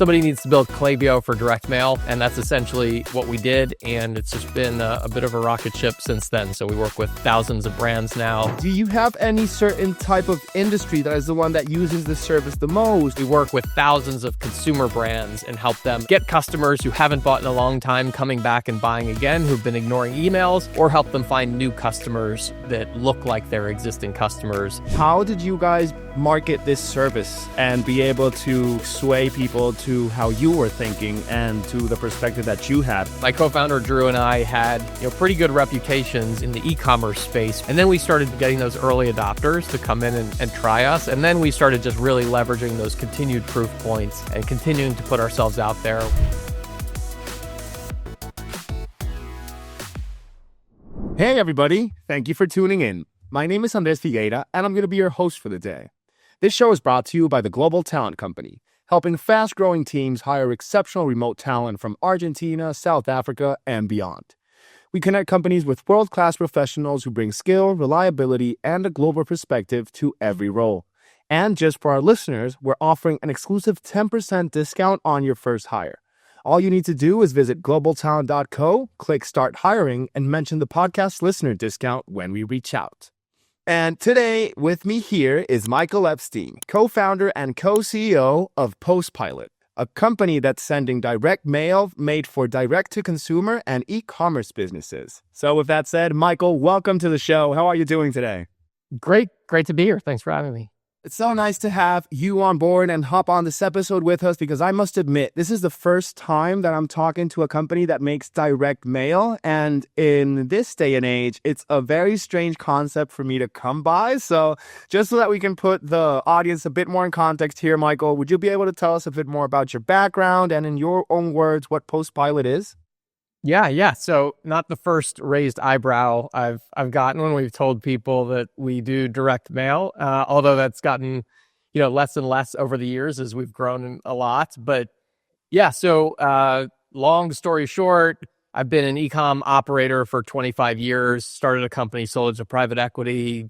somebody needs to build Klaviyo for direct mail, and that's essentially what we did, and it's just been a bit of a rocket ship since then. So we work with thousands of brands now. Do you have any certain type of industry that is the one that uses this service the most? We work with thousands of consumer brands and help them get customers who haven't bought in a long time coming back and buying again, who've been ignoring emails, or help them find new customers that look like their existing customers. How did you guys market this service and be able to sway people to how you were thinking and to the perspective that you had? My co-founder Drew and I had pretty good reputations in the e-commerce space, and then we started getting those early adopters to come in and try us, and then we started just really leveraging those continued proof points and continuing to put ourselves out there. Hey everybody, thank you for tuning in. My name is Andres Figueira, and I'm going to be your host for the day. This show is brought to you by the Global Talent Company, helping fast-growing teams hire exceptional remote talent from Argentina, South Africa, and beyond. We connect companies with world-class professionals who bring skill, reliability, and a global perspective to every role. And just for our listeners, we're offering an exclusive 10% discount on your first hire. All you need to do is visit globaltalent.co, click Start Hiring, and mention the podcast listener discount when we reach out. And today, with me here is Michael Epstein, co-founder and co-CEO of PostPilot, a company that's sending direct mail made for direct-to-consumer and e-commerce businesses. So with that said, Michael, welcome to the show. How are you doing today? Great to be here. Thanks for having me. It's so nice to have you on board and hop on this episode with us, because I must admit, this is the first time that I'm talking to a company that makes direct mail. And in this day and age, it's a very strange concept for me to come by. So just so that we can put the audience a bit more in context here, Michael, would you be able to tell us a bit more about your background and in your own words, what PostPilot is? Yeah. So not the first raised eyebrow I've gotten when we've told people that we do direct mail, although that's gotten, less and less over the years as we've grown a lot. But yeah, so long story short, I've been an e-com operator for 25 years, started a company, sold it to private equity,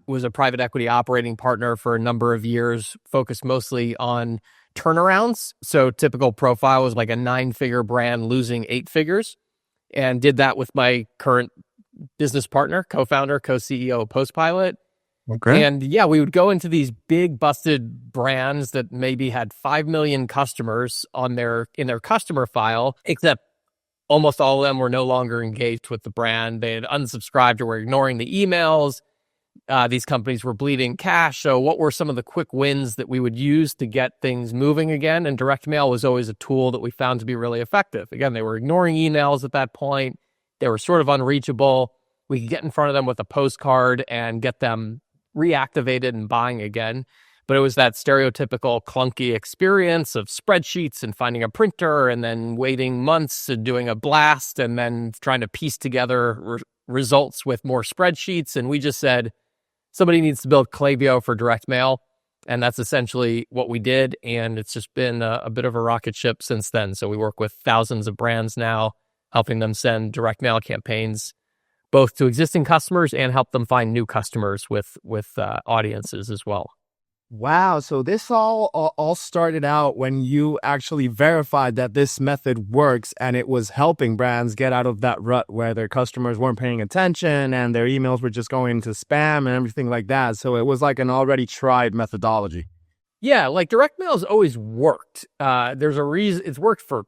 was a private equity operating partner for a number of years, focused mostly on turnarounds. So typical profile was like a 9-figure brand losing 8 figures, and did that with my current business partner, co-founder, co-CEO of PostPilot. Okay. And yeah, we would go into these big busted brands that maybe had 5 million customers in their customer file, except almost all of them were no longer engaged with the brand. They had unsubscribed or were ignoring the emails. These companies were bleeding cash. So what were some of the quick wins that we would use to get things moving again? And direct mail was always a tool that we found to be really effective. Again, they were ignoring emails at that point. They were sort of unreachable. We could get in front of them with a postcard and get them reactivated and buying again. But it was that stereotypical clunky experience of spreadsheets and finding a printer and then waiting months and doing a blast and then trying to piece together results with more spreadsheets. And we just said, somebody needs to build Klaviyo for direct mail, and that's essentially what we did, and it's just been a bit of a rocket ship since then. So we work with thousands of brands now, helping them send direct mail campaigns both to existing customers and help them find new customers with audiences as well. Wow. So this all started out when you actually verified that this method works, and it was helping brands get out of that rut where their customers weren't paying attention and their emails were just going into spam and everything like that. So it was like an already tried methodology. Yeah, like direct mail has always worked. There's a reason it's worked for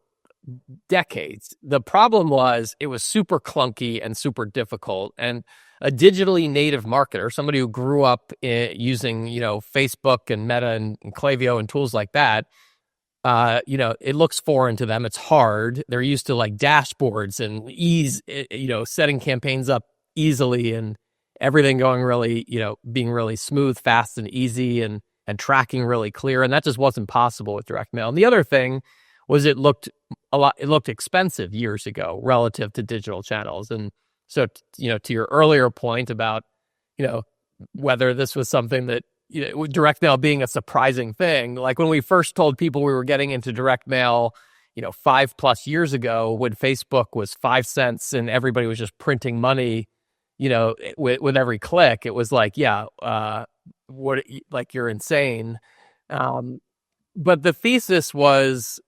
decades. The problem was it was super clunky and super difficult. And a digitally native marketer, somebody who grew up using, Facebook and Meta and Klaviyo and tools like that, it looks foreign to them. It's hard. They're used to like dashboards and setting campaigns up easily and everything going really, being really smooth, fast, and easy and tracking really clear. And that just wasn't possible with direct mail. And the other thing was it looked expensive years ago relative to digital channels. And so, to your earlier point about, whether this was something that, direct mail being a surprising thing, like when we first told people we were getting into direct mail, 5+ years ago, when Facebook was 5 cents and everybody was just printing money, with every click, it was like, you're insane. But the thesis was,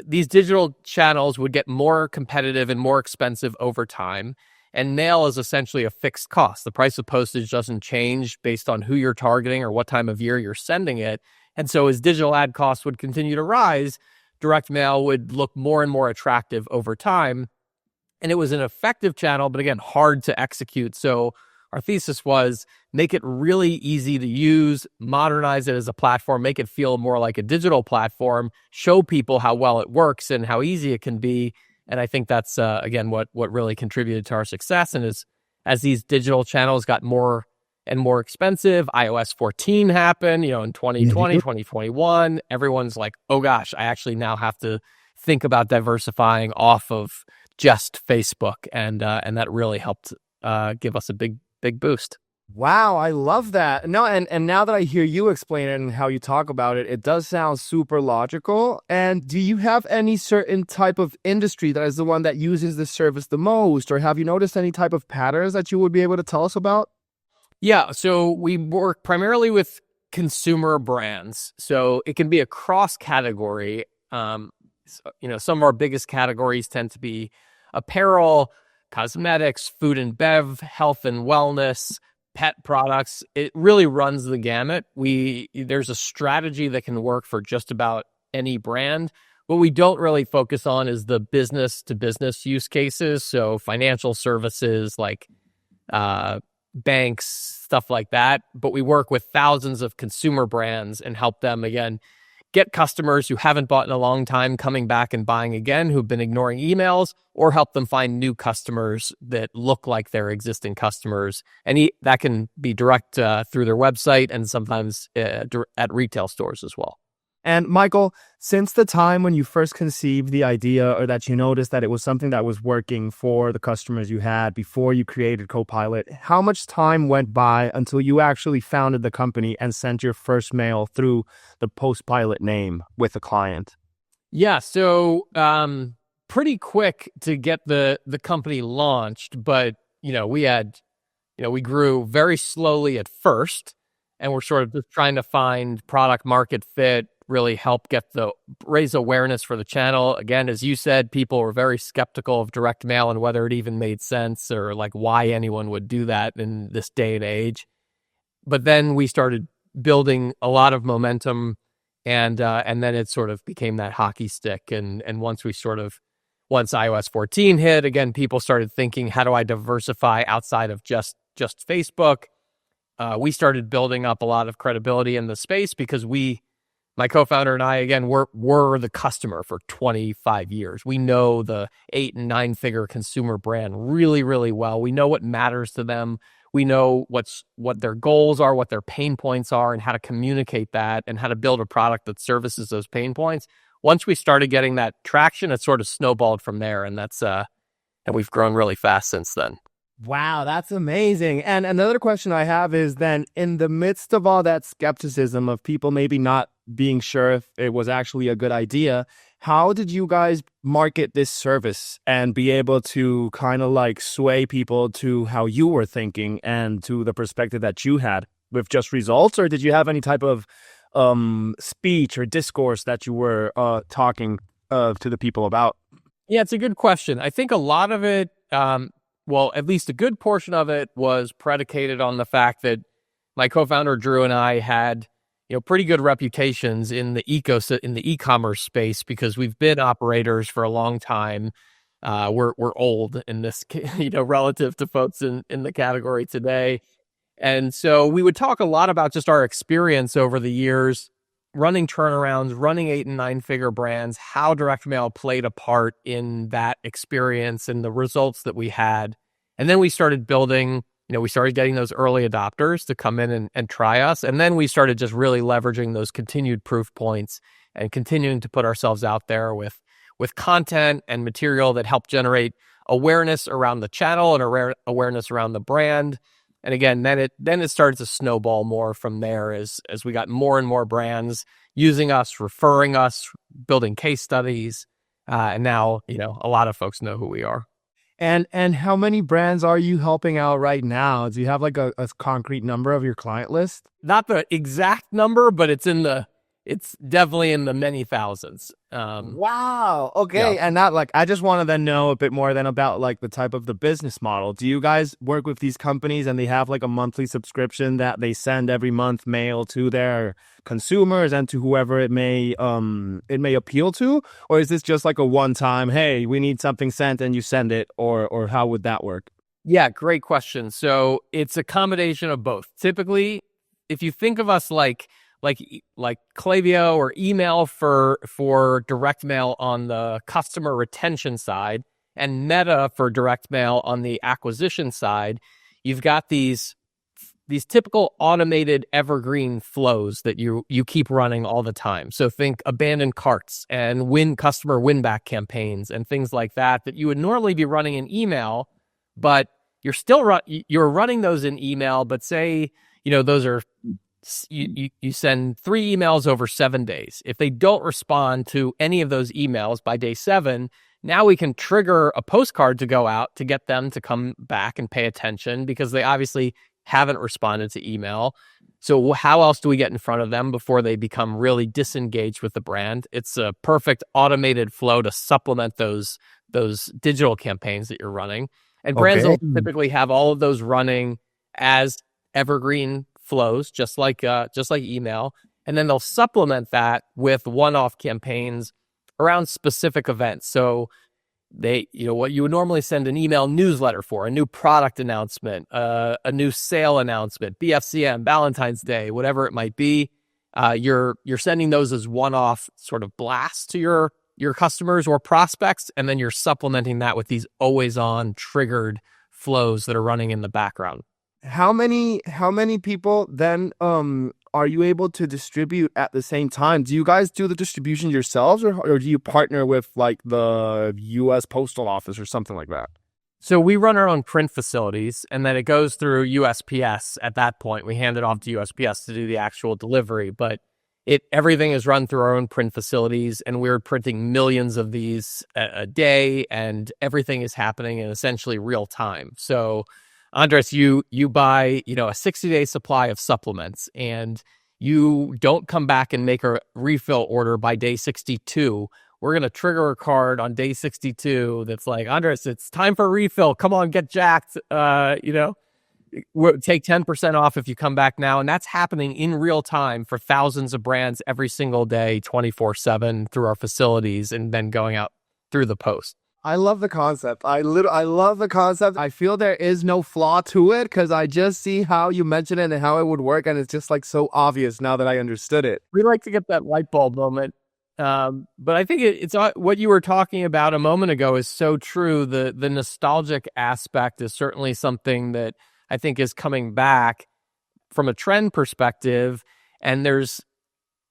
these digital channels would get more competitive and more expensive over time. And mail is essentially a fixed cost. The price of postage doesn't change based on who you're targeting or what time of year you're sending it. And so as digital ad costs would continue to rise, direct mail would look more and more attractive over time. And it was an effective channel, but again, hard to execute. So our thesis was make it really easy to use, modernize it as a platform, make it feel more like a digital platform, show people how well it works and how easy it can be. And I think that's, again, what really contributed to our success. And as these digital channels got more and more expensive, iOS 14 happened, in 2020, 2021, everyone's like, oh gosh, I actually now have to think about diversifying off of just Facebook. And that really helped give us a big boost. Wow, I love that. No, and now that I hear you explain it and how you talk about it, it does sound super logical. And do you have any certain type of industry that is the one that uses this service the most? Or have you noticed any type of patterns that you would be able to tell us about? Yeah, so we work primarily with consumer brands. So it can be a cross category. Some of our biggest categories tend to be apparel, cosmetics, food and bev, health and wellness, pet products. It really runs the gamut. There's a strategy that can work for just about any brand. What we don't really focus on is the business to business use cases. So financial services like banks, stuff like that. But we work with thousands of consumer brands and help them, again, get customers who haven't bought in a long time coming back and buying again, who've been ignoring emails, or help them find new customers that look like their existing customers. And that can be direct through their website and sometimes at retail stores as well. And Michael, since the time when you first conceived the idea or that you noticed that it was something that was working for the customers you had before you created Copilot, how much time went by until you actually founded the company and sent your first mail through the PostPilot name with a client? Yeah, so pretty quick to get the company launched, but we grew very slowly at first, and we're sort of just trying to find product market fit, really help raise awareness for the channel. Again, as you said, people were very skeptical of direct mail and whether it even made sense or like why anyone would do that in this day and age. But then we started building a lot of momentum, and then it sort of became that hockey stick. And once iOS 14 hit, again, people started thinking, how do I diversify outside of just Facebook? We started building up a lot of credibility in the space because my co-founder and I, again, were the customer for 25 years. We know the 8 and 9 figure consumer brand really, really well. We know what matters to them. We know what their goals are, what their pain points are, and how to communicate that and how to build a product that services those pain points. Once we started getting that traction, it sort of snowballed from there, and and we've grown really fast since then. Wow, that's amazing. And another question I have is then, in the midst of all that skepticism of people maybe not being sure if it was actually a good idea, how did you guys market this service and be able to kind of like sway people to how you were thinking and to the perspective that you had with just results? Or did you have any type of speech or discourse that you were talking to the people about? Yeah, it's a good question. I think a lot of it, at least a good portion of it was predicated on the fact that my co-founder Drew and I had, pretty good reputations in the e-commerce space because we've been operators for a long time. We're old in this, relative to folks in the category today. And so we would talk a lot about just our experience over the years, running turnarounds, running 8 and 9 figure brands, how direct mail played a part in that experience and the results that we had. And then we started building, we started getting those early adopters to come in and try us. And then we started just really leveraging those continued proof points and continuing to put ourselves out there with content and material that helped generate awareness around the channel and awareness around the brand. And again, then it started to snowball more from there as we got more and more brands using us, referring us, building case studies. And now, a lot of folks know who we are. And how many brands are you helping out right now? Do you have like a concrete number of your client list? Not the exact number, but it's in the it's definitely in the many thousands. Wow. Yeah. Okay. And that, like, I just want to then know a bit more then about like the type of the business model. Do you guys work with these companies and they have like a monthly subscription that they send every month mail to their consumers and to whoever it may appeal to? Or is this just like a one time, hey, we need something sent and you send it, or how would that work? Yeah, great question. So it's a combination of both. Typically, if you think of us like Klaviyo or email for direct mail on the customer retention side, and Meta for direct mail on the acquisition side, you've got these typical automated evergreen flows that you keep running all the time. So think abandoned carts and customer win-back campaigns and things like that you would normally be running in email, but you're running those in email. But say, those are, you send 3 emails over 7 days. If they don't respond to any of those emails by day 7, now we can trigger a postcard to go out to get them to come back and pay attention, because they obviously haven't responded to email. So how else do we get in front of them before they become really disengaged with the brand? It's a perfect automated flow to supplement those digital campaigns that you're running. And brands Okay. will typically have all of those running as evergreen flows, just like email. And then they'll supplement that with one-off campaigns around specific events. So what you would normally send an email newsletter for, a new product announcement, a new sale announcement, BFCM, Valentine's Day, whatever it might be, you're sending those as one-off sort of blasts to your customers or prospects, and then you're supplementing that with these always-on triggered flows that are running in the background. How many people then are you able to distribute at the same time? Do you guys do the distribution yourselves, or do you partner with like the US Postal Office or something like that? So we run our own print facilities, and then it goes through USPS. At that point, we hand it off to USPS to do the actual delivery, but everything is run through our own print facilities, and we're printing millions of these a day, and everything is happening in essentially real time. So Andres, you buy, a 60-day supply of supplements, and you don't come back and make a refill order by day 62. We're going to trigger a card on day 62 that's like, Andres, it's time for a refill. Come on, get jacked. We'll take 10% off if you come back now. And that's happening in real time for thousands of brands every single day, 24/7 through our facilities, and then going out through the post. I love the concept. I love the concept. I feel there is no flaw to it because I just see how you mention it and how it would work, and it's just like so obvious now that I understood it. We like to get that light bulb moment. But I think it's what you were talking about a moment ago is so true. The nostalgic aspect is certainly something that I think is coming back from a trend perspective. And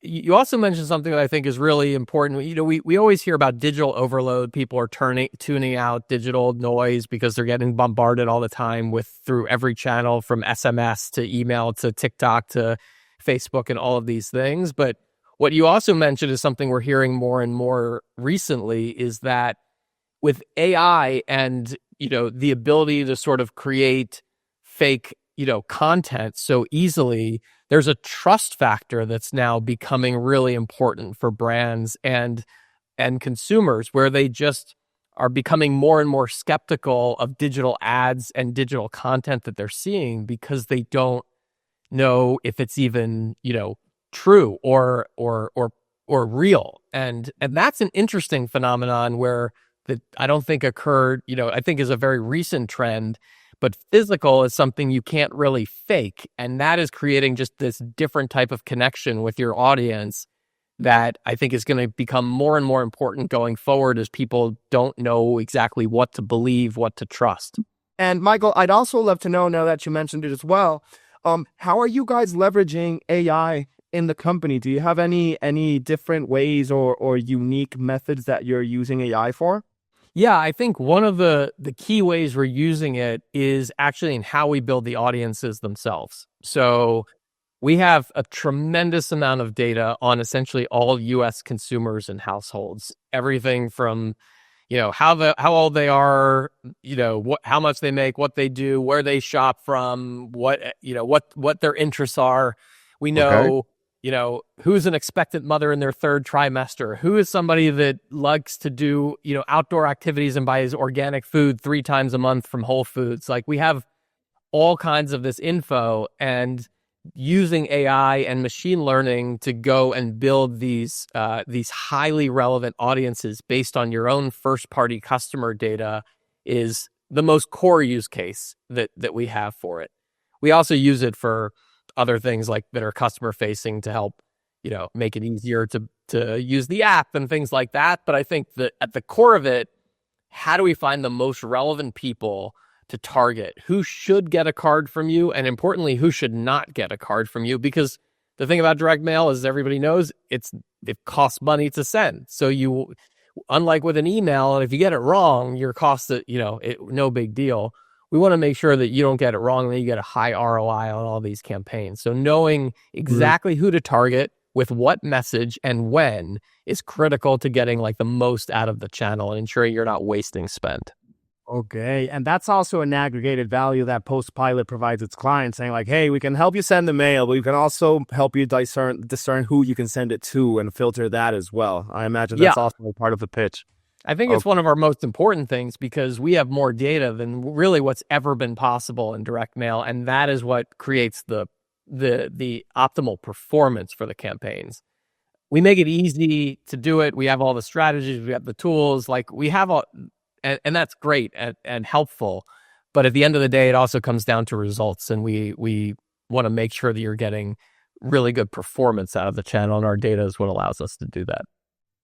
you also mentioned something that I think is really important. We always hear about digital overload. People are tuning out digital noise because they're getting bombarded all the time through every channel, from SMS to email to TikTok to Facebook and all of these things. But what you also mentioned is something we're hearing more and more recently, is that with AI and, the ability to sort of create fake, content so easily, there's a trust factor that's now becoming really important for brands and consumers, where they just are becoming more and more skeptical of digital ads and digital content that they're seeing, because they don't know if it's even, true or real. And that's an interesting phenomenon that I don't think occurred, I think is a very recent trend. But physical is something you can't really fake. And that is creating just this different type of connection with your audience that I think is going to become more and more important going forward, as people don't know exactly what to believe, what to trust. And Michael, I'd also love to know, now that you mentioned it as well, how are you guys leveraging AI in the company? Do you have any different ways or unique methods that you're using AI for? Yeah, I think one of the key ways we're using it is actually in how we build the audiences themselves. So we have a tremendous amount of data on essentially all U.S. consumers and households. Everything from, how old they are, how much they make, what they do, where they shop from, what their interests are. We know, Okay. who's an expectant mother in their third trimester? Who is somebody that likes to do, outdoor activities and buys organic food 3 times a month from Whole Foods? Like, we have all kinds of this info, and using AI and machine learning to go and build these highly relevant audiences based on your own first party customer data is the most core use case that we have for it. We also use it for other things like that are customer facing to help, make it easier to use the app and things like that. But I think that at the core of it, how do we find the most relevant people to target? Who should get a card from you? And importantly, who should not get a card from you? Because the thing about direct mail, as everybody knows, it costs money to send. So unlike with an email, if you get it wrong, your cost, no big deal. We want to make sure that you don't get it wrong and then you get a high ROI on all these campaigns. So knowing exactly who to target with what message and when is critical to getting like the most out of the channel and ensuring you're not wasting spend. Okay. And that's also an aggregated value that PostPilot provides its clients, saying like, hey, we can help you send the mail, but we can also help you discern who you can send it to and filter that as well. I imagine that's also part of the pitch. I think it's one of our most important things because we have more data than really what's ever been possible in direct mail. And that is what creates the optimal performance for the campaigns. We make it easy to do it. We have all the strategies, we have the tools, like we have all. And that's great and helpful. But at the end of the day, it also comes down to results. And we want to make sure that you're getting really good performance out of the channel. And our data is what allows us to do that.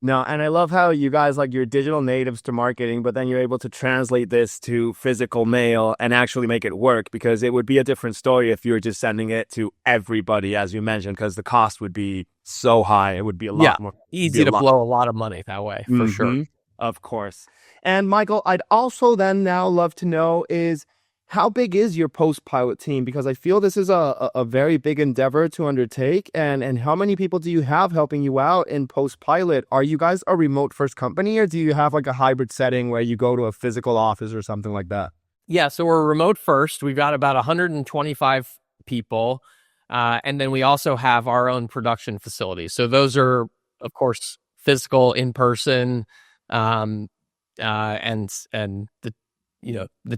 No, and I love how you guys, like, you're digital natives to marketing, but then you're able to translate this to physical mail and actually make it work, because it would be a different story if you were just sending it to everybody, as you mentioned, because the cost would be so high. It would be a lot more easy to blow a lot of money that way, for sure. Of course. And Michael, I'd also then now love to know is, how big is your PostPilot team? Because I feel this is a very big endeavor to undertake. And how many people do you have helping you out in PostPilot? Are you guys a remote first company, or do you have like a hybrid setting where you go to a physical office or something like that? Yeah, so we're remote first. We've got about 125 people. And then we also have our own production facilities. So those are, of course, physical, in person, and the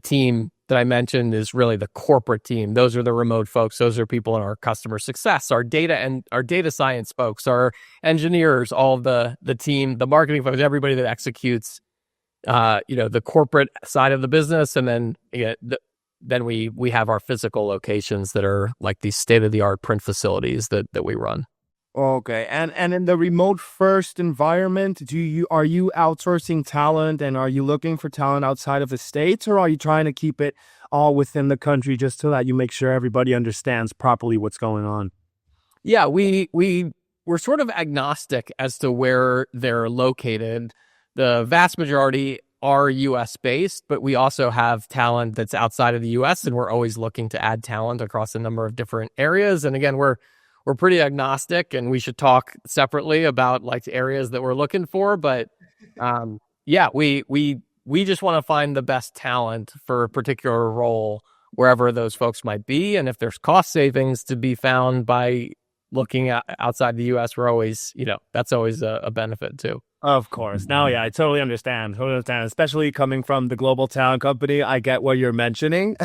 team that I mentioned is really the corporate team. Those are the remote folks. Those are people in our customer success, our data and our data science folks, our engineers, all of the team, the marketing folks, everybody that executes, the corporate side of the business. And then we have our physical locations that are like these state-of-the-art print facilities that we run. Okay. And in the remote first environment, are you outsourcing talent, and are you looking for talent outside of the States, or are you trying to keep it all within the country just so that you make sure everybody understands properly what's going on? Yeah, we're sort of agnostic as to where they're located. The vast majority are US based, but we also have talent that's outside of the US, and we're always looking to add talent across a number of different areas. And again, we're pretty agnostic, and we should talk separately about like the areas that we're looking for. But we just want to find the best talent for a particular role wherever those folks might be. And if there's cost savings to be found by looking at outside the US, we're always, that's always a benefit too. Of course. Now, yeah, I totally understand. Especially coming from the global talent company, I get what you're mentioning.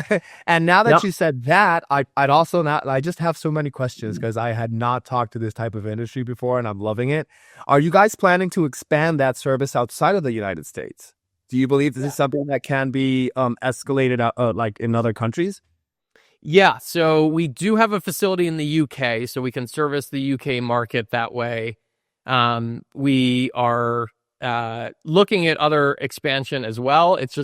And now that you said that, I just have so many questions because I had not talked to this type of industry before, and I'm loving it. Are you guys planning to expand that service outside of the United States? Do you believe this is something that can be escalated out, like in other countries? Yeah, so we do have a facility in the UK, so we can service the UK market that way. We are looking at other expansion as well. It's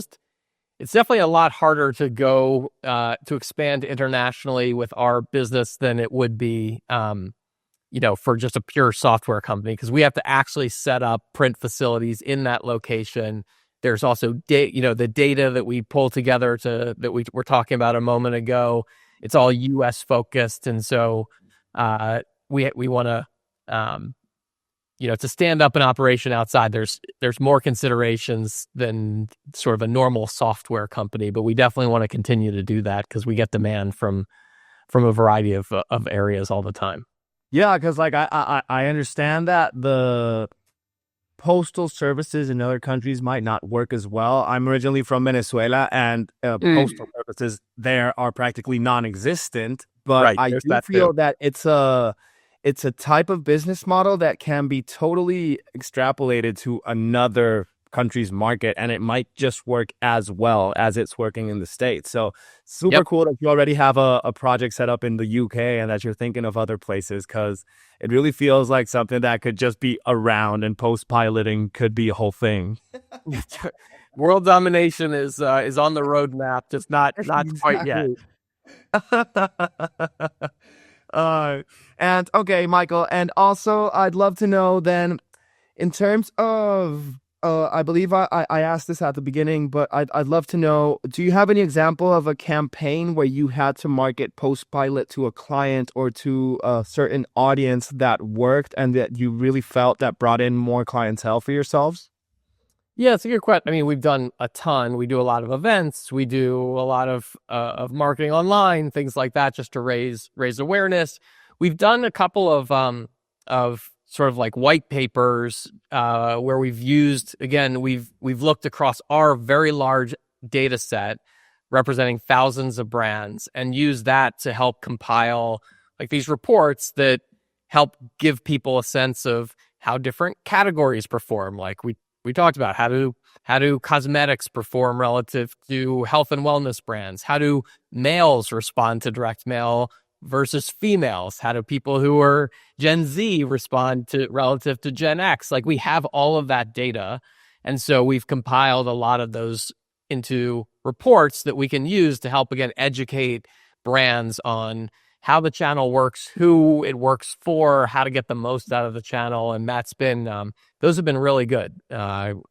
definitely a lot harder to go to expand internationally with our business than it would be, for just a pure software company, because we have to actually set up print facilities in that location. There's also the data that we pull together that we were talking about a moment ago. It's all US focused, and so we want to. To stand up an operation outside, there's more considerations than sort of a normal software company, but we definitely want to continue to do that because we get demand from a variety of areas all the time. Yeah, because like I understand that the postal services in other countries might not work as well. I'm originally from Venezuela, and postal services there are practically non-existent. But Right. I There's do that too. feel that it's a type of business model that can be totally extrapolated to another country's market, and it might just work as well as it's working in the States. So super Yep. cool that you already have a project set up in the UK and that you're thinking of other places, because it really feels like something that could just be around, and post piloting could be a whole thing. World domination is on the roadmap, just not quite yet. Exactly. uh, and okay, Michael, and also I'd love to know then, in terms of, I believe I asked this at the beginning, but I'd love to know, do you have any example of a campaign where you had to market PostPilot to a client or to a certain audience that worked and that you really felt that brought in more clientele for yourselves? Yeah, it's a good question. I mean, we've done a ton. We do a lot of events. We do a lot of marketing online, things like that, just to raise awareness. We've done a couple of sort of like white papers where we've used, again, we've looked across our very large data set representing thousands of brands and used that to help compile like these reports that help give people a sense of how different categories perform. Like we talked about how do cosmetics perform relative to health and wellness brands? How do males respond to direct mail versus females? How do people who are Gen Z respond to relative to Gen X? Like we have all of that data. And so we've compiled a lot of those into reports that we can use to help, again, educate brands on how the channel works, who it works for, how to get the most out of the channel. And that's been those have been really good. Again,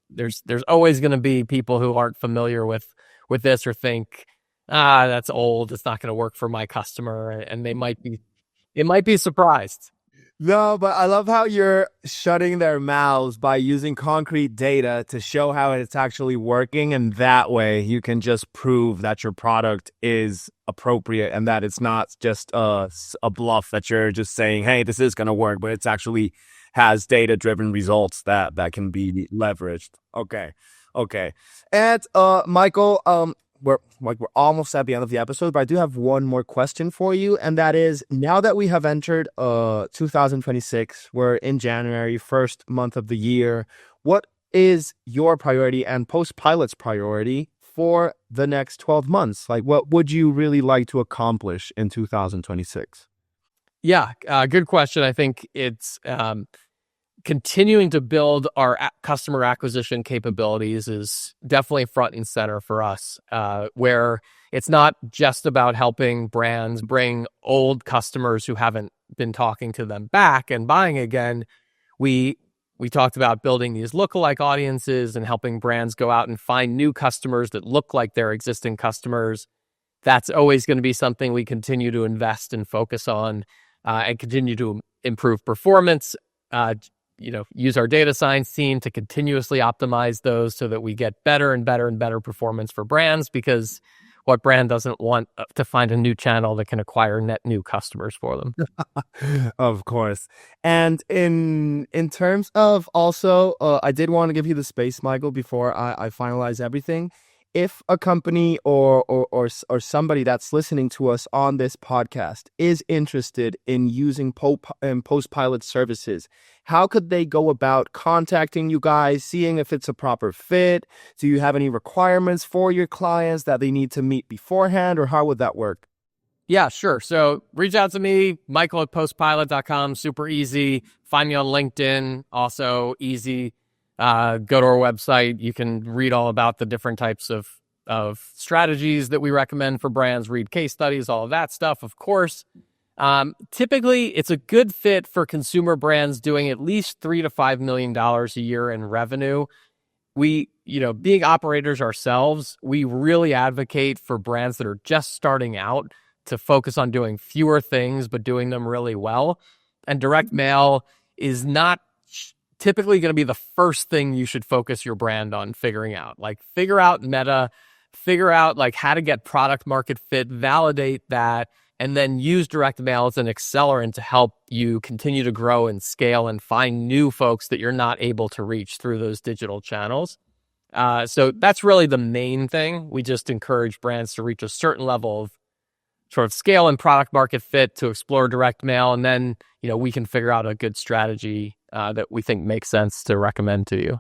there's always going to be people who aren't familiar with this or think, that's old, it's not going to work for my customer, and it might be surprised. No, but I love how you're shutting their mouths by using concrete data to show how it's actually working. And that way you can just prove that your product is appropriate and that it's not just a bluff that you're just saying, hey, this is going to work, but it's actually has data driven results that can be leveraged. Okay. Okay. And Michael, we're almost at the end of the episode, but I do have one more question for you, and that is, now that we have entered 2026, we're in January, first month of the year. What is your priority and PostPilot's priority for the next 12 months? Like, what would you really like to accomplish in 2026? Yeah, good question. I think it's continuing to build our customer acquisition capabilities is definitely front and center for us, where it's not just about helping brands bring old customers who haven't been talking to them back and buying again. We talked about building these lookalike audiences and helping brands go out and find new customers that look like their existing customers. That's always going to be something we continue to invest and focus on, and continue to improve performance. Use our data science team to continuously optimize those so that we get better and better and better performance for brands, because what brand doesn't want to find a new channel that can acquire net new customers for them? Of course. And in terms of also, I did want to give you the space, Michael, before I finalize everything. If a company or somebody that's listening to us on this podcast is interested in using post-pilot services, how could they go about contacting you guys, seeing if it's a proper fit? Do you have any requirements for your clients that they need to meet beforehand, or how would that work? Yeah, sure. So reach out to me, Michael at postpilot.com. Super easy. Find me on LinkedIn. Also easy. Go to our website. You can read all about the different types of strategies that we recommend for brands, read case studies, all of that stuff, of course. Typically, it's a good fit for consumer brands doing at least $3 to $5 million a year in revenue. We, being operators ourselves, we really advocate for brands that are just starting out to focus on doing fewer things, but doing them really well. And direct mail is not typically going to be the first thing you should focus your brand on figuring out. Like, figure out meta, figure out like how to get product market fit, validate that, and then use direct mail as an accelerant to help you continue to grow and scale and find new folks that you're not able to reach through those digital channels. So that's really the main thing. We just encourage brands to reach a certain level of sort of scale and product market fit to explore direct mail. And then, we can figure out a good strategy that we think makes sense to recommend to you.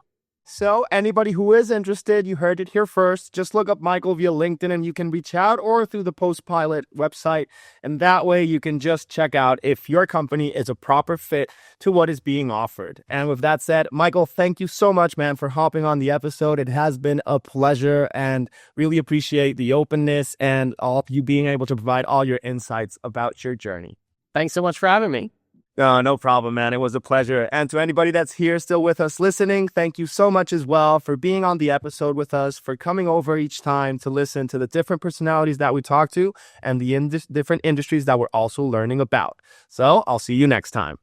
So anybody who is interested, you heard it here first, just look up Michael via LinkedIn and you can reach out, or through the PostPilot website. And that way you can just check out if your company is a proper fit to what is being offered. And with that said, Michael, thank you so much, man, for hopping on the episode. It has been a pleasure, and really appreciate the openness and all of you being able to provide all your insights about your journey. Thanks so much for having me. No problem, man. It was a pleasure. And to anybody that's here still with us listening, thank you so much as well for being on the episode with us, for coming over each time to listen to the different personalities that we talk to and the different industries that we're also learning about. So I'll see you next time.